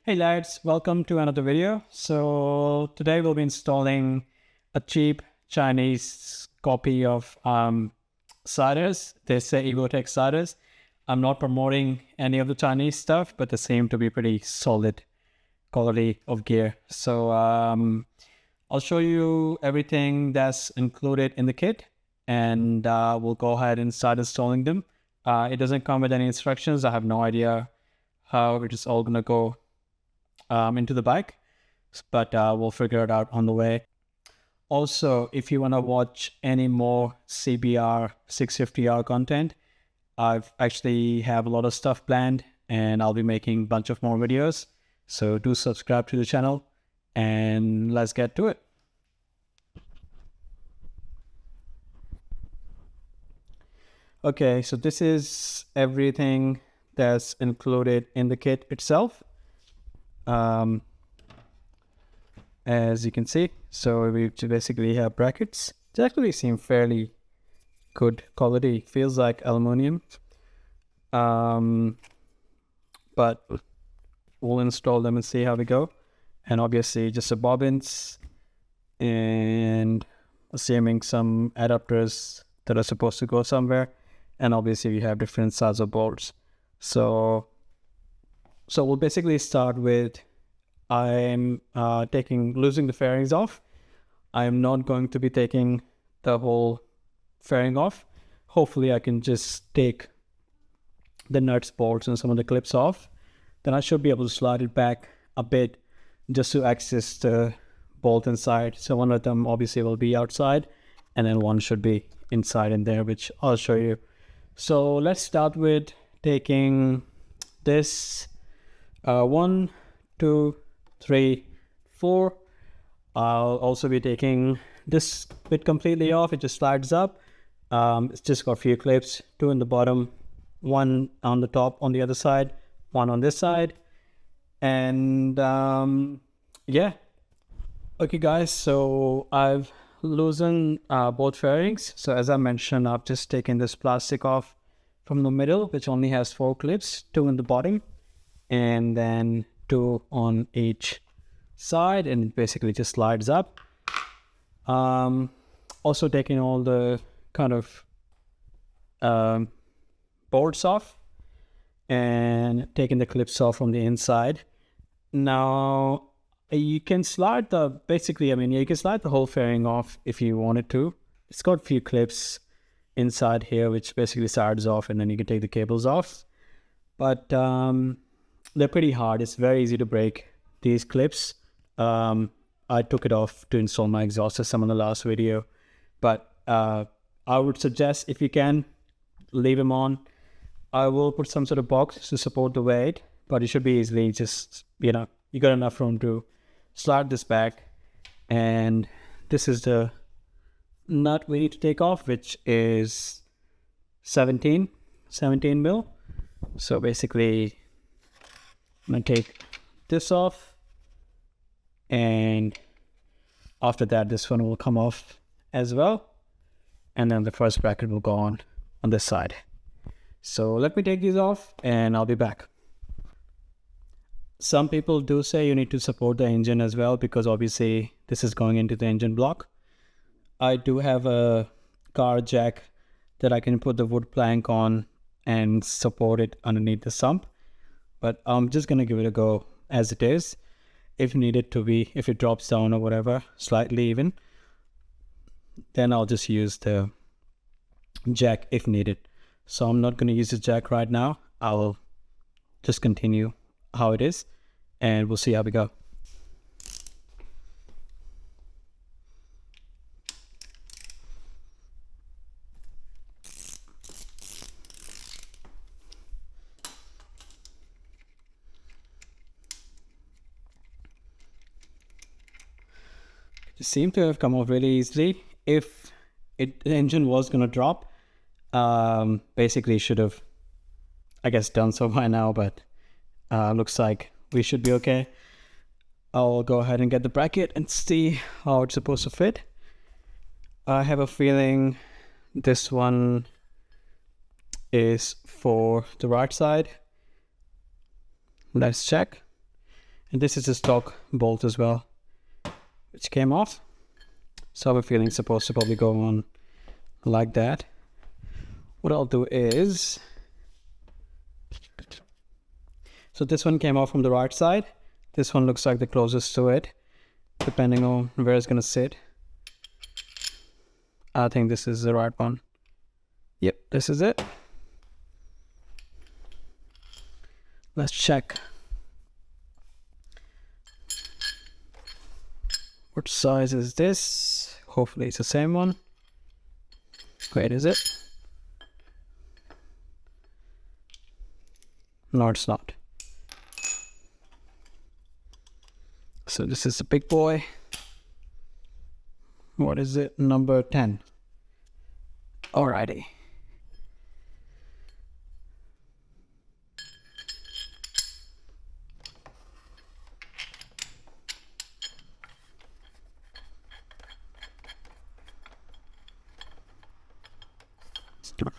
Hey lads, welcome to another video. So today we'll be installing a cheap Chinese copy of sliders. They say Evo Tech sliders. I'm not promoting any of the Chinese stuff, but they seem to be pretty solid quality of gear. So I'll show you everything that's included in the kit, and we'll go ahead and start installing them. It doesn't come with any instructions. I have no idea how it is all gonna go into the bike, but we'll figure it out on the way. Also, if you want to watch any more CBR650R content, I've actually have a lot of stuff planned, and I'll be making a bunch of more videos. So do subscribe to the channel, and let's get to it. Okay, so this is everything that's included in the kit itself. As you can see, so we basically have brackets. They actually seem fairly good quality. Feels like aluminum, but we'll install them and see how they go. And obviously just the bobbins, and assuming some adapters that are supposed to go somewhere. And obviously we have different sizes of bolts. So we'll basically start with, I'm losing the fairings off. I'm not going to be taking the whole fairing off. Hopefully I can just take the nuts, bolts, and some of the clips off. Then I should be able to slide it back a bit just to access the bolt inside. So one of them obviously will be outside, and then one should be inside in there, which I'll show you. So let's start with taking this 1, 2, 3, 4. I'll also be taking this bit completely off. It just slides up. It's just got a few clips, 2 in the bottom, 1 on the top on the other side, 1 on this side, and yeah. Okay guys, so I've loosened both fairings. So as I mentioned, I've just taken this plastic off from the middle, which only has 4 clips, 2 in the bottom, and then 2 on each side, and it basically just slides up. Also taking all the kind of bolts off and taking the clips off from the inside. Now you can slide you can slide the whole fairing off if you wanted to. It's got a few clips inside here which basically slides off, and then you can take the cables off, but they're pretty hard. It's very easy to break these clips. I took it off to install my exhaust system in the last video, but I would suggest, if you can, leave them on. I will put some sort of box to support the weight, but it should be easily just, you got enough room to slide this back. And this is the nut we need to take off, which is 17 mil. So basically I'm gonna take this off, and after that this one will come off as well, and then the first bracket will go on this side. So let me take these off and I'll be back. Some people do say you need to support the engine as well, because obviously this is going into the engine block. I do have a car jack that I can put the wood plank on and support it underneath the sump, but I'm just gonna give it a go as it is. If needed to be, if it drops down or whatever, slightly even, then I'll just use the jack if needed. So I'm not going to use the jack right now. I'll just continue how it is, and we'll see how we go. It seemed to have come off really easily. If the engine was going to drop, basically should have, I guess, done so by now, but looks like we should be okay. I'll go ahead and get the bracket and see how it's supposed to fit. I have a feeling this one is for the right side. Let's check. And this is a stock bolt as well, which came off. So I have a feeling it's supposed to probably go on like that. What I'll do is, so this one came off from the right side. This one looks like the closest to it, depending on where it's gonna sit. I think this is the right one. Yep, this is it. Let's check. What size is this? Hopefully it's the same one. Wait, is it? No, it's not. So this is a big boy. What is it? Number 10. Alrighty.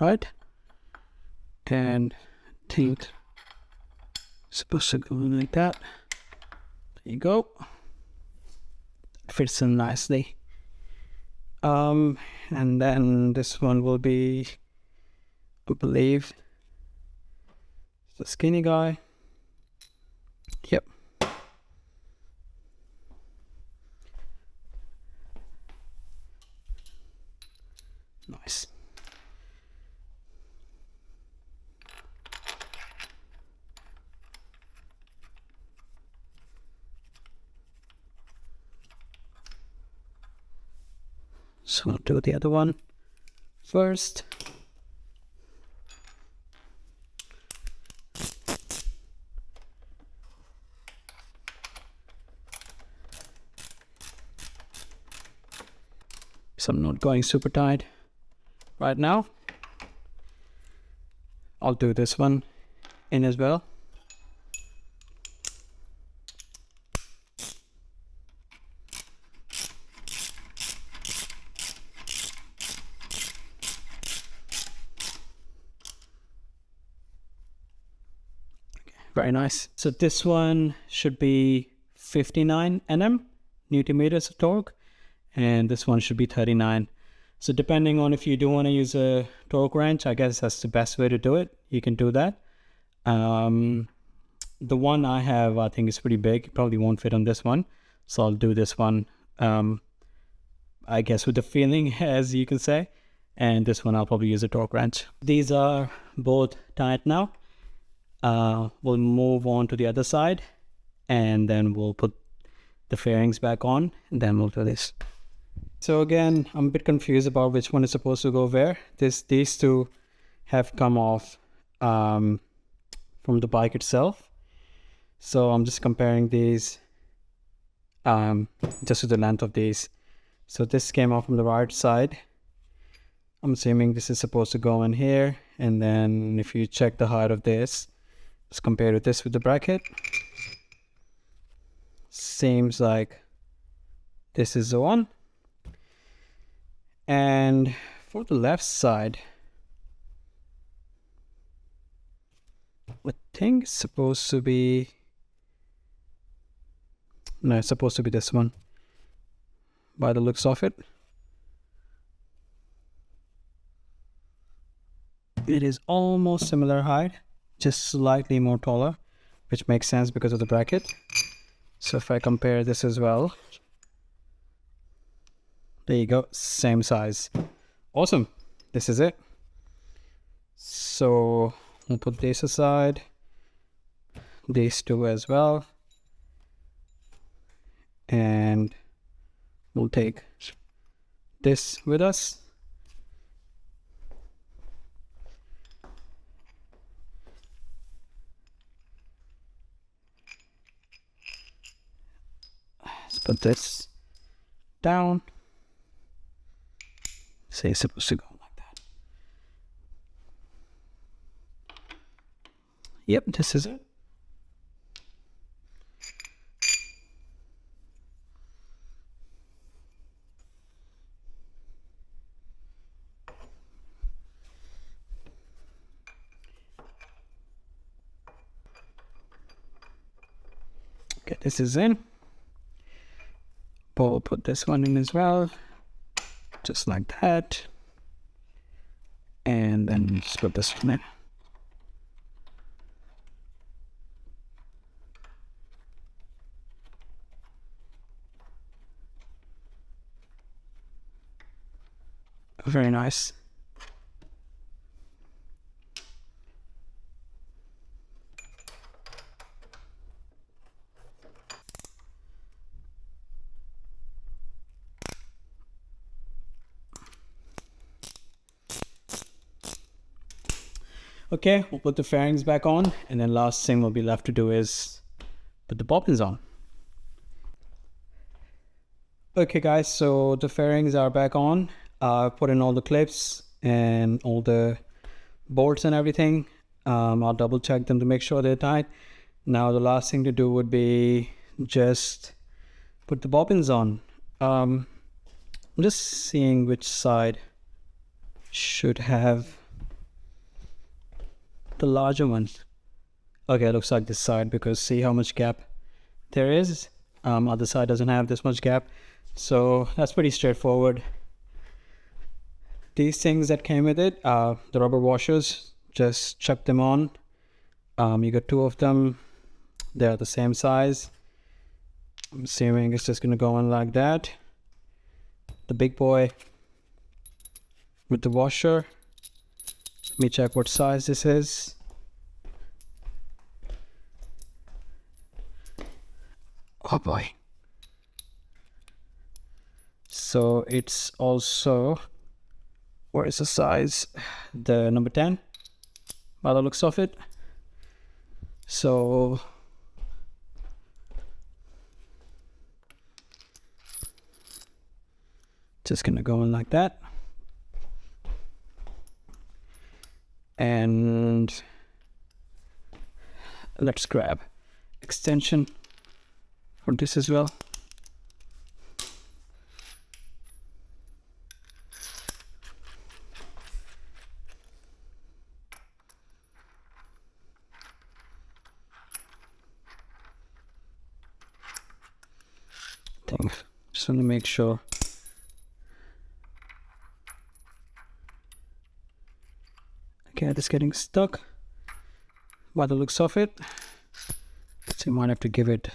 Alright. And I think it's supposed to go like that. There you go. Fits in nicely. And then this one will be, I believe, the skinny guy. Yep. Nice. So I'll do the other one first. So I'm not going super tight right now. I'll do this one in as well. Very nice. So this one should be 59 Nm, Newton meters of torque, and this one should be 39. So depending on if you do want to use a torque wrench, I guess that's the best way to do it. You can do that. The one I have, I think, is pretty big. It probably won't fit on this one. So I'll do this one, I guess, with the feeling, as you can say. And this one I'll probably use a torque wrench. These are both tight now. We'll move on to the other side, and then we'll put the fairings back on, and then we'll do this. So again, I'm a bit confused about which one is supposed to go where. These two have come off from the bike itself. So I'm just comparing these just to the length of these. So this came off from the right side. I'm assuming this is supposed to go in here, and then if you check the height of this, let's compare this with the bracket. Seems like this is the one. And for the left side, I think it's supposed to be, no, it's supposed to be this one by the looks of it. It is almost similar height, just slightly more taller, which makes sense because of the bracket. So if I compare this as well, there you go, same size. Awesome, this is it. So we'll put this aside, these two as well, and we'll take this with us. Let's put this down. Say it's supposed to go like that. Yep, this is it. Okay, this is in. We'll put this one in as well, just like that. And then just put this one in. Very nice. Okay, we'll put the fairings back on, and then last thing we'll be left to do is put the bobbins on. Okay guys, so the fairings are back on. I've put in all the clips and all the bolts and everything. I'll double check them to make sure they're tight. Now the last thing to do would be just put the bobbins on. I'm just seeing which side should have the larger ones. Okay, it looks like this side, because see how much gap there is. Other side doesn't have this much gap, so that's pretty straightforward. These things that came with it, the rubber washers, just chuck them on. You got 2 of them. They're the same size. I'm assuming it's just gonna go on like that. The big boy with the washer. Let me check what size this is. Oh boy. So it's also, where is the size? The number 10 by the looks of it. So just gonna go in like that. And let's grab extension for this as well. Just want to make sure. Okay, it's getting stuck by the looks of it. So you might have to give it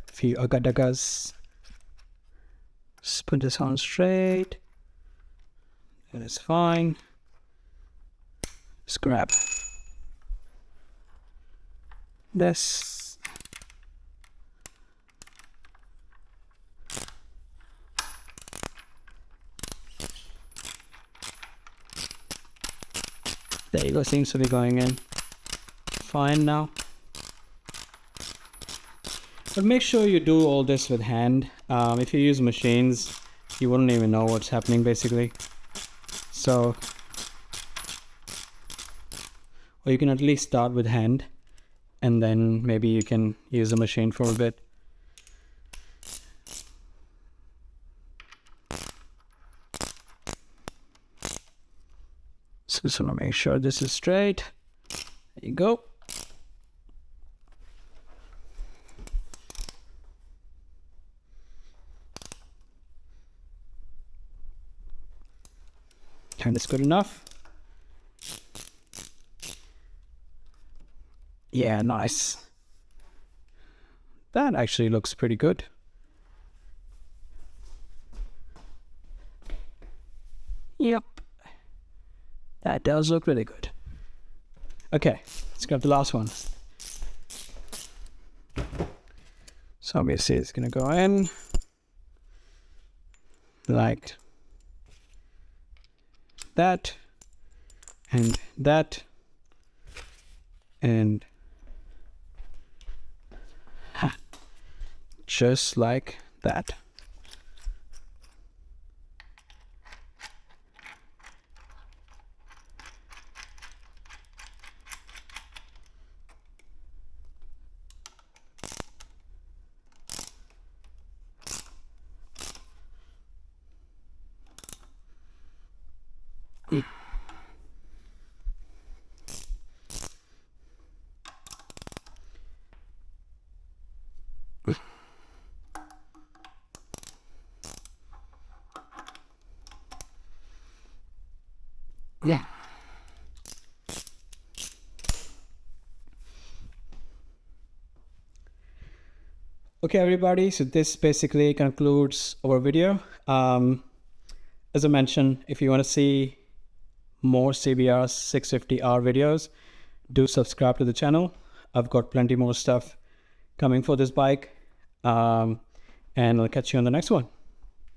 a few agadagas. Just put this on straight. That is fine. Just grab this. There you go, seems to be going in fine now. But make sure you do all this with hand. If you use machines, you wouldn't even know what's happening basically. So, or you can at least start with hand, and then maybe you can use a machine for a bit. So just want to make sure this is straight. There you go. And it's good enough. Yeah, nice. That actually looks pretty good. Yep. That does look really good. Okay, let's grab the last one. So obviously it's gonna go in like that, and that, and just like that. Yeah. Okay, everybody, so this basically concludes our video. As I mentioned, if you want to see more CBR650R videos, do subscribe to the channel. I've got plenty more stuff coming for this bike, and I'll catch you on the next one.